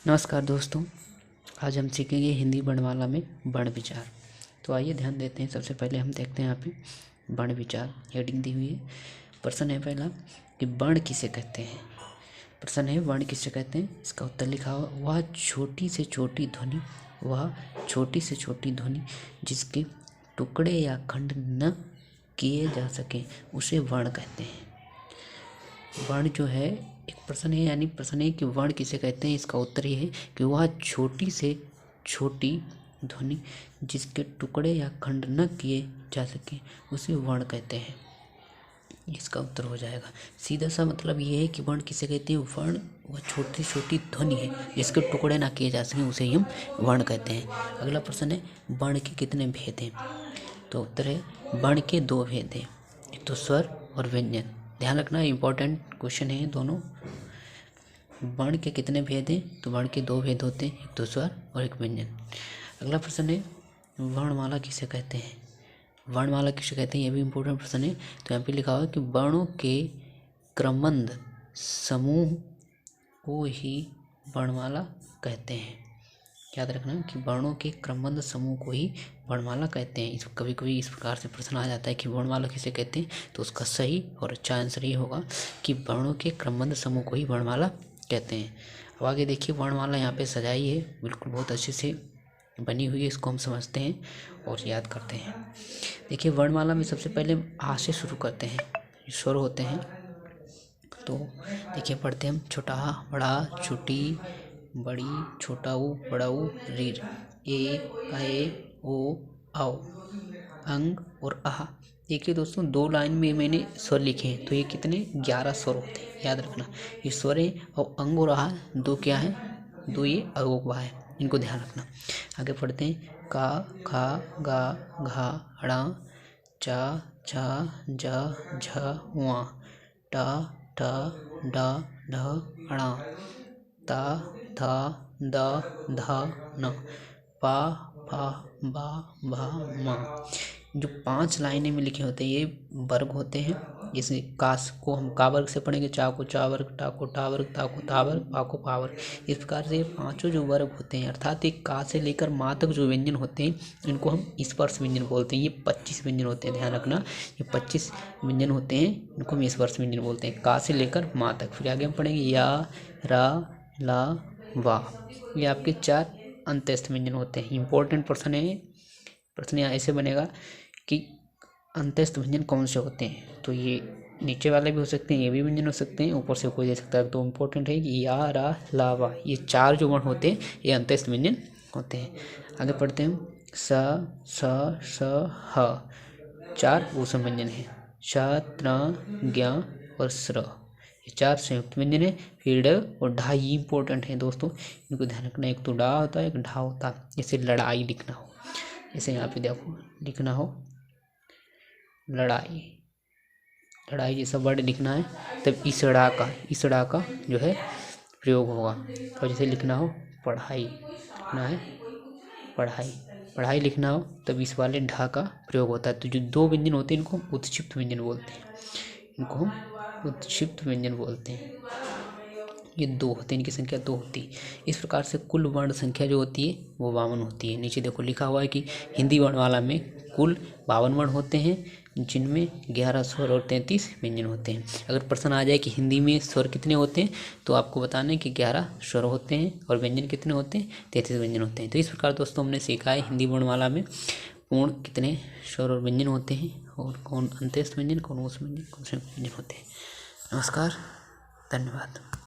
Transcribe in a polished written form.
नमस्कार दोस्तों, आज हम सीखेंगे हिंदी वर्णमाला में वर्ण विचार। तो आइए ध्यान देते हैं। सबसे पहले हम देखते हैं यहाँ पे वर्ण विचार हेडिंग दी हुई है। प्रश्न है पहला कि वर्ण किसे कहते हैं। प्रश्न है वर्ण किसे कहते हैं, इसका उत्तर लिखा हुआ वह छोटी से छोटी ध्वनि जिसके टुकड़े या खंड न किए जा सके उसे वर्ण कहते हैं। वर्ण जो है एक प्रश्न है, यानी प्रश्न है कि वर्ण किसे कहते हैं। इसका उत्तर ये है कि वह छोटी से छोटी ध्वनि जिसके टुकड़े या खंड न किए जा सके उसे वर्ण कहते हैं। इसका उत्तर हो जाएगा। सीधा सा मतलब ये है कि वर्ण किसे कहते हैं। वर्ण वह छोटी छोटी ध्वनि है जिसके टुकड़े ना किए जा सकें उसे हम वर्ण कहते हैं। अगला प्रश्न है वर्ण के कितने भेद हैं। तो उत्तर है वर्ण के दो भेद हैं, एक तो स्वर और व्यंजन। ध्यान रखना, इंपॉर्टेंट क्वेश्चन है दोनों। वर्ण के कितने भेद हैं, तो वर्ण के दो भेद होते हैं, एक तो स्वर और एक व्यंजन। अगला प्रश्न है वर्णमाला किसे कहते हैं। वर्णमाला किसे कहते हैं, ये भी इंपॉर्टेंट प्रश्न है। तो यहाँ पे लिखा हुआ है कि वर्णों के क्रमबद्ध समूह को ही वर्णमाला कहते हैं। याद रखना कि वर्णों के क्रमबद्ध समूह को ही वर्णमाला कहते हैं। इस कभी कभी इस प्रकार से प्रश्न आ जाता है कि वर्णमाला किसे कहते हैं, तो उसका सही और अच्छा आंसर ये होगा कि वर्णों के क्रमबद्ध समूह को ही वर्णमाला कहते हैं। अब आगे देखिए, वर्णमाला यहाँ पे सजाई है, बिल्कुल बहुत अच्छे से बनी हुई है। इसको हम समझते हैं और याद करते हैं। देखिए, वर्णमाला में सबसे पहले आ से शुरू करते हैं, स्वर होते हैं। तो देखिए पढ़ते हैं हम, छोटा आ, बड़ा, छोटी, बड़ी, छोटा ऊ, बड़ा ऊ, रीर, ए, ओ, औ, अंग और आह। देखिए दोस्तों, दो लाइन में मैंने स्वर लिखे हैं, तो ये कितने 11 स्वर होते हैं। याद रखना, ये स्वर है और अंग और आह दो क्या है, दो ये अवयव है, इनको ध्यान रखना। आगे पढ़ते हैं का, खा, गा, घा, ड़ा, चा, छा, जा, झा, वा, टा, ठा, डा, ढ, णा, ता, था, दा, धा, न, पा, फा, बा, भा, मा। जो 5 लाइनें में लिखे होते हैं ये वर्ग होते हैं। जैसे कास को हम का वर्ग से पढ़ेंगे, चा को चा वर्ग, टा को टा वर्ग, ता को ता वर्ग, पा को पा वर्ग। इस प्रकार से ये पांचों जो वर्ग होते हैं, अर्थात एक का से लेकर माँ तक जो व्यंजन होते हैं इनको हम स्पर्श व्यंजन बोलते हैं। ये 25 व्यंजन होते हैं, ध्यान रखना, ये 25 व्यंजन होते हैं, इनको हम स्पर्श व्यंजन बोलते हैं, का से लेकर माँ तक। फिर आगे हम पढ़ेंगे या, रा, ला, वा। ये आपके 4 अंत्यस्थ व्यंजन होते हैं। इंपॉर्टेंट प्रश्न है। प्रश्न यहाँ ऐसे बनेगा कि अंत्यस्थ व्यंजन कौन से होते हैं। तो ये नीचे वाले भी हो सकते हैं, ये भी व्यंजन हो सकते हैं, ऊपर से कोई दे सकता है। तो इम्पोर्टेंट है कि या, रा, ला, वा, ये 4 जो वर्ण होते हैं ये अंत्यस्थ व्यंजन होते हैं। आगे पढ़ते हैं स, स, ह। 4 ऊष्म व्यंजन है, श, त्र, ज्ञ और स्र। ये 4 संयुक्त व्यंजन है। फिर ड और ढा, ये इंपॉर्टेंट है दोस्तों, इनको ध्यान रखना। एक तो डा होता है, एक ढा होता है। जैसे लड़ाई लिखना हो, जैसे यहाँ पे देखो लिखना हो लड़ाई, लड़ाई जैसा वर्ड लिखना है तब इसड़ा का जो है प्रयोग होगा। और जैसे लिखना हो पढ़ाई, लिखना है पढ़ाई लिखना हो तब इस वाले ढा का प्रयोग होता है। तो जो 2 व्यंजन होते हैं इनको हम उत्क्षिप्त व्यंजन बोलते हैं, ये 2 होते हैं, इनकी संख्या 2 होती है। इस प्रकार से कुल वर्ण संख्या जो होती है वो 52 होती है। नीचे देखो लिखा हुआ है कि हिंदी वर्णमाला में कुल 52 वर्ण होते हैं, जिनमें 11 स्वर और 33 व्यंजन होते हैं। अगर प्रश्न आ जाए कि हिंदी में स्वर कितने होते हैं, तो आपको बताना है कि 11 स्वर होते हैं और व्यंजन कितने होते हैं, 33 व्यंजन होते हैं। तो इस प्रकार दोस्तों हमने सीखा है हिंदी वर्णमाला में पूर्ण कितने स्वर और व्यंजन होते हैं, और कौन अंत्यस्थ व्यंजन, कौन ऊष्म व्यंजन, कौन संयुक्त व्यंजन होते हैं। नमस्कार, धन्यवाद।